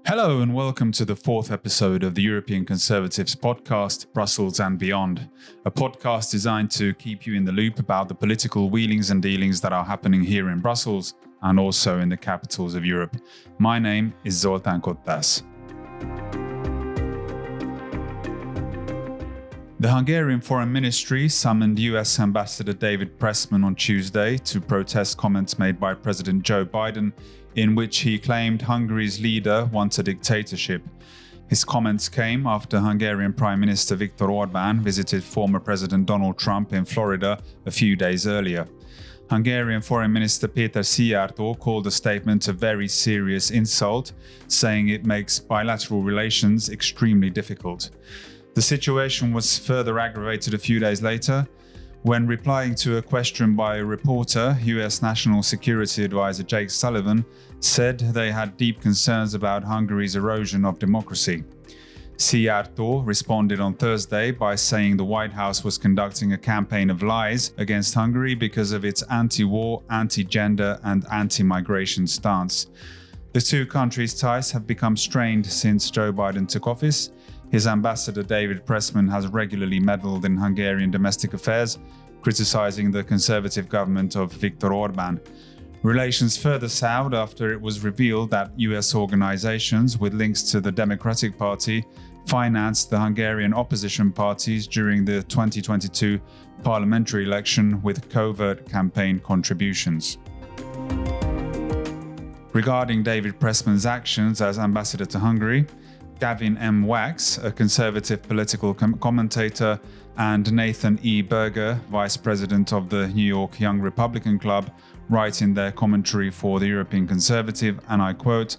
Hello and welcome to the fourth episode of the European Conservatives podcast, Brussels and Beyond, a podcast designed to keep you in the loop about the political wheelings and dealings that are happening here in Brussels and also in the capitals of Europe. My name is Zoltán Kottas. The Hungarian Foreign Ministry summoned US Ambassador David Pressman on Tuesday to protest comments made by President Joe Biden in which he claimed Hungary's leader wants a dictatorship. His comments came after Hungarian Prime Minister Viktor Orbán visited former President Donald Trump in Florida a few days earlier. Hungarian Foreign Minister Péter Szijjártó called the statement a very serious insult, saying it makes bilateral relations extremely difficult. The situation was further aggravated a few days later. When replying to a question by a reporter, US National Security Advisor Jake Sullivan said they had deep concerns about Hungary's erosion of democracy. Szijjártó responded on Thursday by saying the White House was conducting a campaign of lies against Hungary because of its anti-war, anti-gender and anti-migration stance. The two countries' ties have become strained since Joe Biden took office. His ambassador David Pressman has regularly meddled in Hungarian domestic affairs, criticizing the conservative government of Viktor Orbán. Relations further soured after it was revealed that US organizations with links to the Democratic Party financed the Hungarian opposition parties during the 2022 parliamentary election with covert campaign contributions. Regarding David Pressman's actions as ambassador to Hungary, Gavin M. Wax, a conservative political commentator, and Nathan E. Berger, vice president of the New York Young Republican Club, write in their commentary for the European Conservative, and I quote,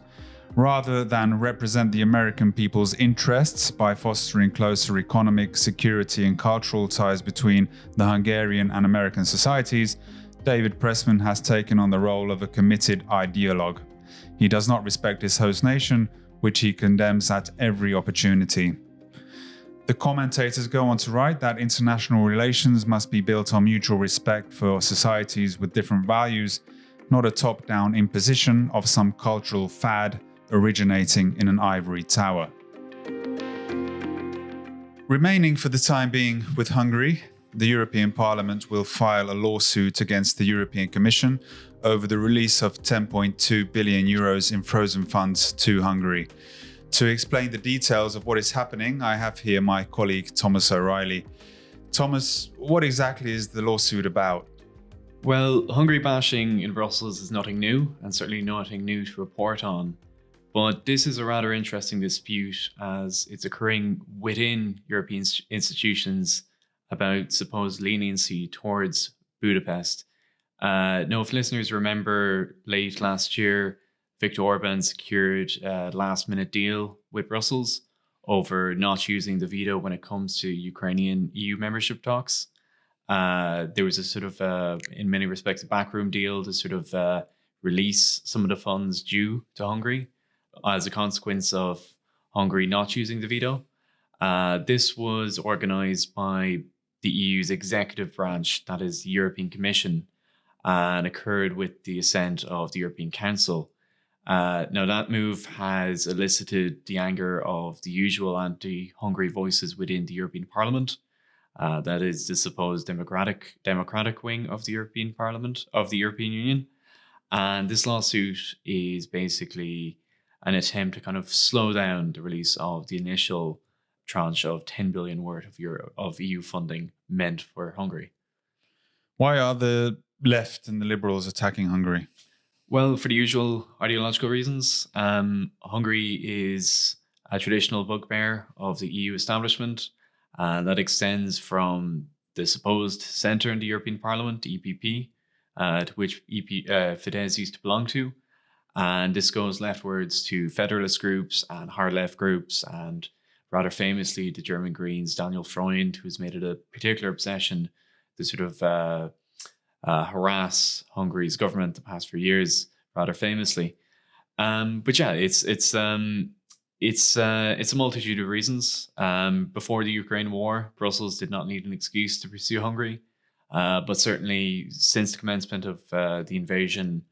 "Rather than represent the American people's interests by fostering closer economic, security and cultural ties between the Hungarian and American societies, David Pressman has taken on the role of a committed ideologue. He does not respect his host nation, which he condemns at every opportunity." The commentators go on to write that international relations must be built on mutual respect for societies with different values, not a top-down imposition of some cultural fad originating in an ivory tower. Remaining for the time being with Hungary, the European Parliament will file a lawsuit against the European Commission over the release of 10.2 billion euros in frozen funds to Hungary. To explain the details of what is happening, I have here my colleague Thomas O'Reilly. Thomas, what exactly is the lawsuit about? Well, Hungary bashing in Brussels is nothing new, and certainly nothing new to report on. But this is a rather interesting dispute as it's occurring within European institutions about supposed leniency towards Budapest. Now, if listeners remember, late last year, Viktor Orbán secured a last-minute deal with Brussels over not using the veto when it comes to Ukrainian EU membership talks. There was a sort of, in many respects, a backroom deal to sort of release some of the funds due to Hungary as a consequence of Hungary not using the veto. This was organised by the EU's executive branch, that is the European Commission, and occurred with the assent of the European Council. Now, that move has elicited the anger of the usual anti-Hungary voices within the European Parliament. That is the supposed democratic wing of the European Parliament, of the European Union. And this lawsuit is basically an attempt to kind of slow down the release of the initial tranche of 10 billion worth of EU funding meant for Hungary. Why are the left and the Liberals attacking Hungary? Well, for the usual ideological reasons. Hungary is a traditional bugbear of the EU establishment, and that extends from the supposed centre in the European Parliament, the EPP, to which Fidesz used to belong to. And this goes leftwards to federalist groups and hard left groups, and rather famously the German Greens' Daniel Freund, who's made it a particular obsession to sort of harass Hungary's government the past few years, rather famously. But yeah, it's a multitude of reasons. Before the Ukraine war, Brussels did not need an excuse to pursue Hungary, but certainly since the commencement of the invasion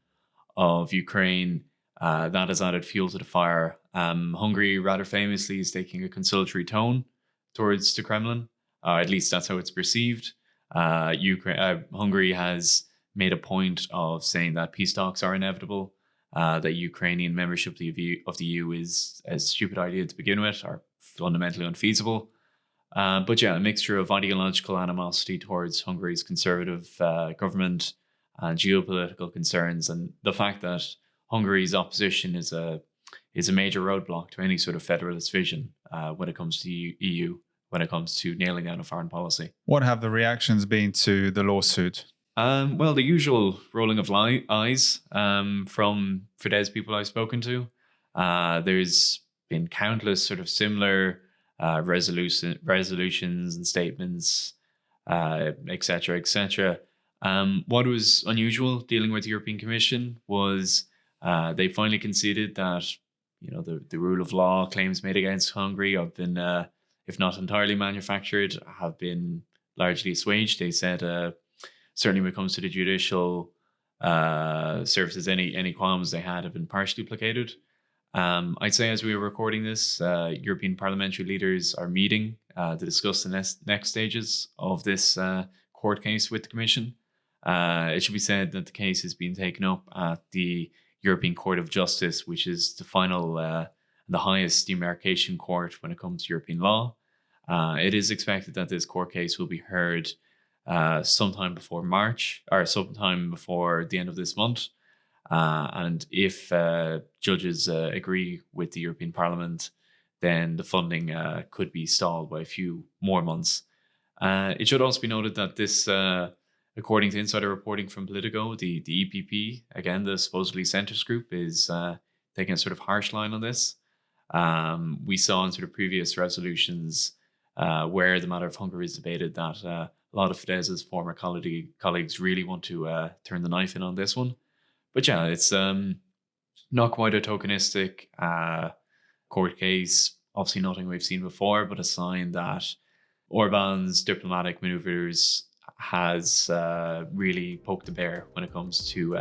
of Ukraine, that has added fuel to the fire, Hungary, rather famously, is taking a conciliatory tone towards the Kremlin. At least that's how it's perceived. Hungary has made a point of saying that peace talks are inevitable, that Ukrainian membership of the EU is a stupid idea to begin with, or fundamentally unfeasible. But yeah, a mixture of ideological animosity towards Hungary's conservative government and geopolitical concerns, and the fact that Hungary's opposition is a major roadblock to any sort of federalist vision when it comes to the EU, when it comes to nailing down a foreign policy. What have the reactions been to the lawsuit? Well, the usual rolling of eyes from Fidesz people I've spoken to. There's been countless sort of similar resolutions and statements, etc., etc. What was unusual dealing with the European Commission was they finally conceded that the rule of law claims made against Hungary have been, if not entirely manufactured, have been largely assuaged. They said certainly when it comes to the judicial services, any qualms they had have been partially placated. I'd say as we were recording this, European parliamentary leaders are meeting to discuss the next stages of this court case with the Commission. It should be said that the case is being taken up at the European Court of Justice, which is the final, the highest demarcation court when it comes to European law. It is expected that this court case will be heard sometime before March, or sometime before the end of this month. And if judges agree with the European Parliament, then the funding could be stalled by a few more months. It should also be noted that this, according to insider reporting from Politico, the EPP, again, the supposedly centrist group, is taking a sort of harsh line on this. We saw in sort of previous resolutions where the matter of Hungary is debated that a lot of Fidesz's former colleagues really want to turn the knife in on this one. But yeah, it's not quite a tokenistic court case. Obviously nothing we've seen before, but a sign that Orban's diplomatic maneuvers has really poked the bear when it comes to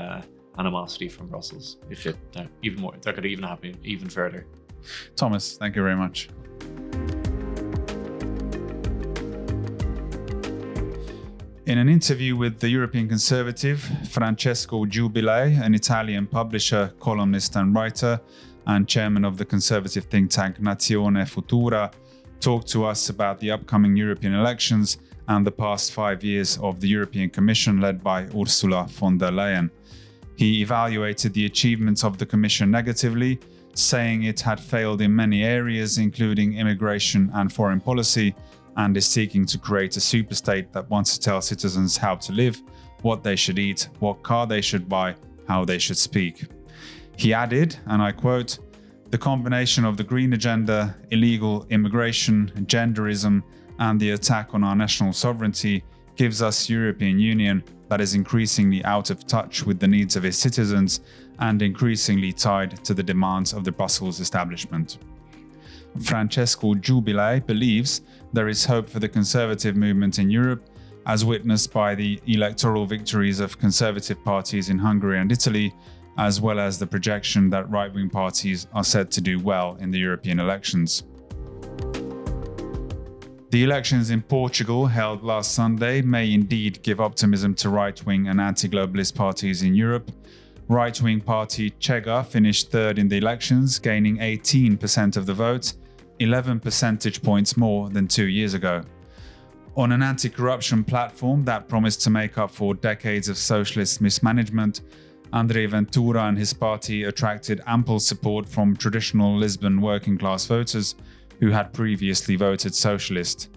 animosity from Brussels. If it even more, that could even happen even further. Thomas, thank you very much. In an interview with the European conservative Francesco Giubile, an Italian publisher, columnist and writer, and chairman of the conservative think tank Nazione Futura, talked to us about the upcoming European elections and the past 5 years of the European Commission led by Ursula von der Leyen. He evaluated the achievements of the Commission negatively, saying it had failed in many areas, including immigration and foreign policy, and is seeking to create a superstate that wants to tell citizens how to live, what they should eat, what car they should buy, how they should speak. He added, and I quote, "The combination of the green agenda, illegal immigration, genderism, and the attack on our national sovereignty gives us European Union that is increasingly out of touch with the needs of its citizens and increasingly tied to the demands of the Brussels establishment." Francesco Giubile believes there is hope for the conservative movement in Europe, as witnessed by the electoral victories of conservative parties in Hungary and Italy, as well as the projection that right-wing parties are said to do well in the European elections. The elections in Portugal, held last Sunday, may indeed give optimism to right-wing and anti-globalist parties in Europe. Right-wing party Chega finished third in the elections, gaining 18% of the vote, 11 percentage points more than 2 years ago. On an anti-corruption platform that promised to make up for decades of socialist mismanagement, André Ventura and his party attracted ample support from traditional Lisbon working-class voters who had previously voted socialist.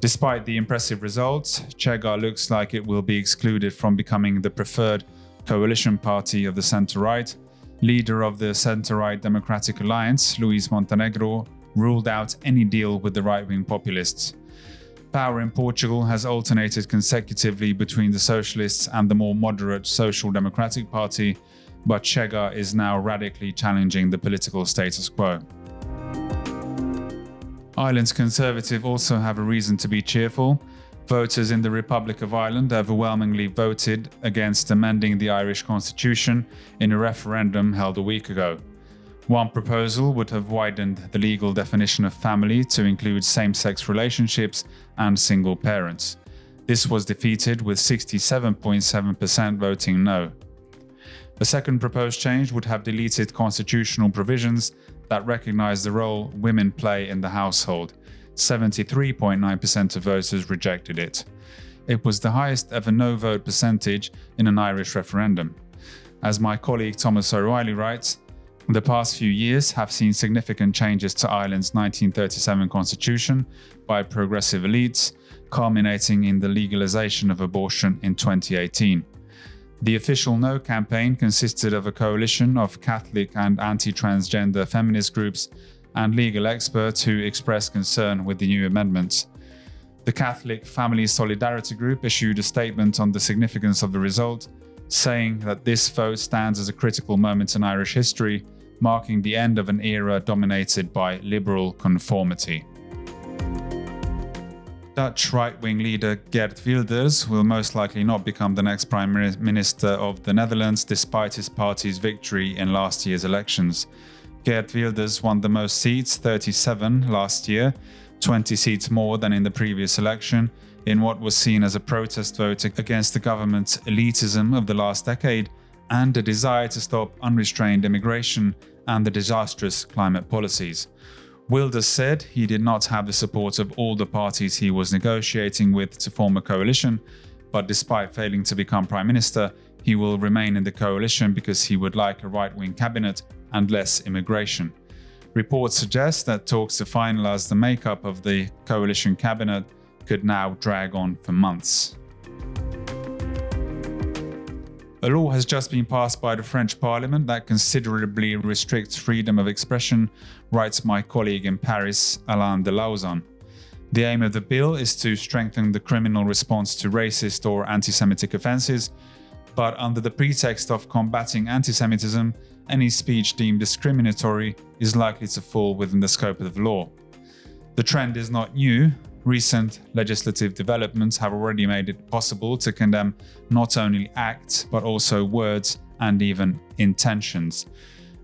Despite the impressive results, Chega looks like it will be excluded from becoming the preferred coalition party of the centre-right. Leader of the centre-right Democratic Alliance, Luis Montenegro, ruled out any deal with the right-wing populists. Power in Portugal has alternated consecutively between the socialists and the more moderate Social Democratic Party, but Chega is now radically challenging the political status quo. Ireland's Conservative also have a reason to be cheerful. Voters in the Republic of Ireland overwhelmingly voted against amending the Irish Constitution in a referendum held a week ago. One proposal would have widened the legal definition of family to include same-sex relationships and single parents. This was defeated with 67.7% voting no. The second proposed change would have deleted constitutional provisions that recognize the role women play in the household. 73.9% of voters rejected it. It was the highest ever no-vote percentage in an Irish referendum. As my colleague Thomas O'Reilly writes, the past few years have seen significant changes to Ireland's 1937 constitution by progressive elites, culminating in the legalization of abortion in 2018. The official No campaign consisted of a coalition of Catholic and anti-transgender feminist groups and legal experts who expressed concern with the new amendments. The Catholic Family Solidarity Group issued a statement on the significance of the result, saying that this vote stands as a critical moment in Irish history, marking the end of an era dominated by liberal conformity. Dutch right-wing leader Geert Wilders will most likely not become the next Prime Minister of the Netherlands despite his party's victory in last year's elections. Geert Wilders won the most seats, 37, last year, 20 seats more than in the previous election, in what was seen as a protest vote against the government's elitism of the last decade and a desire to stop unrestrained immigration and the disastrous climate policies. Wilders said he did not have the support of all the parties he was negotiating with to form a coalition, but despite failing to become Prime Minister, he will remain in the coalition because he would like a right-wing cabinet and less immigration. Reports suggest that talks to finalize the makeup of the coalition cabinet could now drag on for months. A law has just been passed by the French Parliament that considerably restricts freedom of expression, writes my colleague in Paris, Alain de Lauzan. The aim of the bill is to strengthen the criminal response to racist or anti-Semitic offences, but under the pretext of combating anti-Semitism, any speech deemed discriminatory is likely to fall within the scope of the law. The trend is not new. Recent legislative developments have already made it possible to condemn not only acts, but also words and even intentions.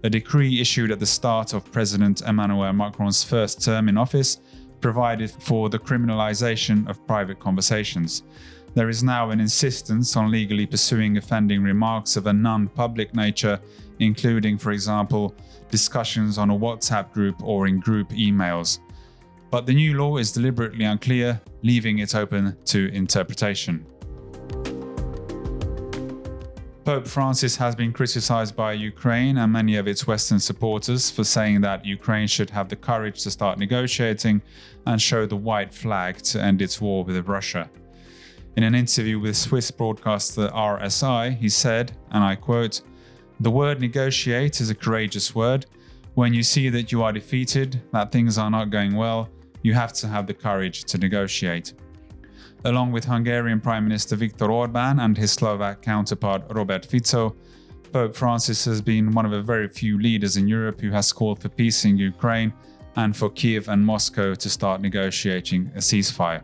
A decree issued at the start of President Emmanuel Macron's first term in office provided for the criminalization of private conversations. There is now an insistence on legally pursuing offending remarks of a non-public nature, including, for example, discussions on a WhatsApp group or in group emails. But the new law is deliberately unclear, leaving it open to interpretation. Pope Francis has been criticized by Ukraine and many of its Western supporters for saying that Ukraine should have the courage to start negotiating and show the white flag to end its war with Russia. In an interview with Swiss broadcaster RSI, he said, and I quote, "The word negotiate is a courageous word. When you see that you are defeated, that things are not going well, you have to have the courage to negotiate." Along with Hungarian Prime Minister Viktor Orbán and his Slovak counterpart Robert Fico, Pope Francis has been one of a very few leaders in Europe who has called for peace in Ukraine and for Kiev and Moscow to start negotiating a ceasefire.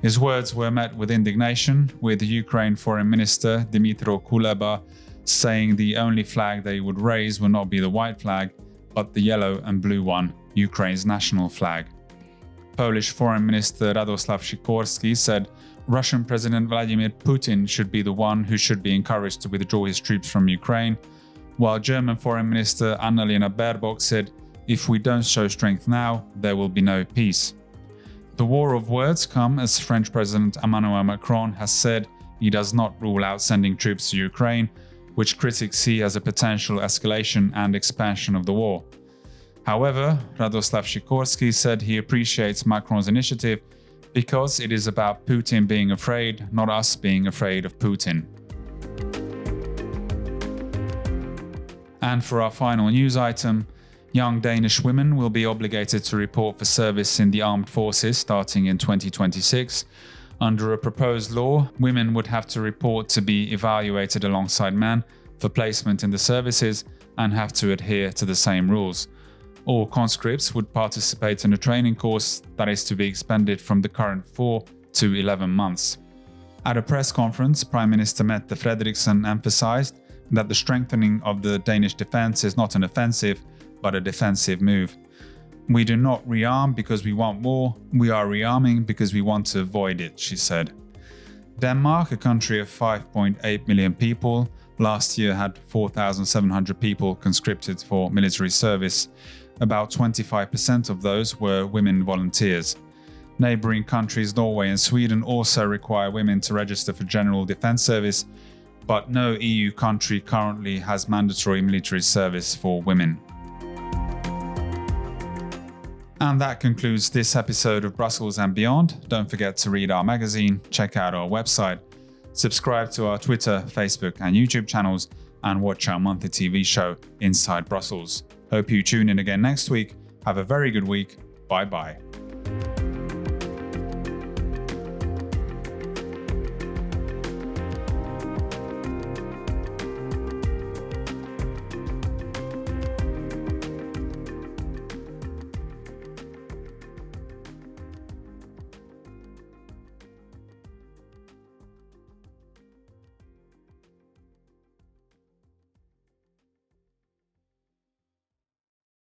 His words were met with indignation, with the Ukraine Foreign Minister Dmytro Kuleba saying the only flag they would raise would not be the white flag, but the yellow and blue one, Ukraine's national flag. Polish Foreign Minister Radosław Sikorski said Russian President Vladimir Putin should be the one who should be encouraged to withdraw his troops from Ukraine, while German Foreign Minister Annalena Baerbock said, "If we don't show strength now, there will be no peace." The war of words come as French President Emmanuel Macron has said he does not rule out sending troops to Ukraine, which critics see as a potential escalation and expansion of the war. However, Radosław Sikorski said he appreciates Macron's initiative because it is about Putin being afraid, not us being afraid of Putin. And for our final news item, young Danish women will be obligated to report for service in the armed forces starting in 2026. Under a proposed law, women would have to report to be evaluated alongside men for placement in the services and have to adhere to the same rules. All conscripts would participate in a training course that is to be expanded from the current 4 to 11 months. At a press conference, Prime Minister Mette Frederiksen emphasized that the strengthening of the Danish defense is not an offensive, but a defensive move. We do not rearm because we want war, we are rearming because we want to avoid it, she said. Denmark, a country of 5.8 million people, last year had 4,700 people conscripted for military service. About 25% of those were women volunteers. Neighbouring countries Norway and Sweden also require women to register for general defence service, but no EU country currently has mandatory military service for women. And that concludes this episode of Brussels and Beyond. Don't forget to read our magazine, check out our website, subscribe to our Twitter, Facebook and YouTube channels, and watch our monthly TV show, Inside Brussels. Hope you tune in again next week. Have a very good week. Bye bye.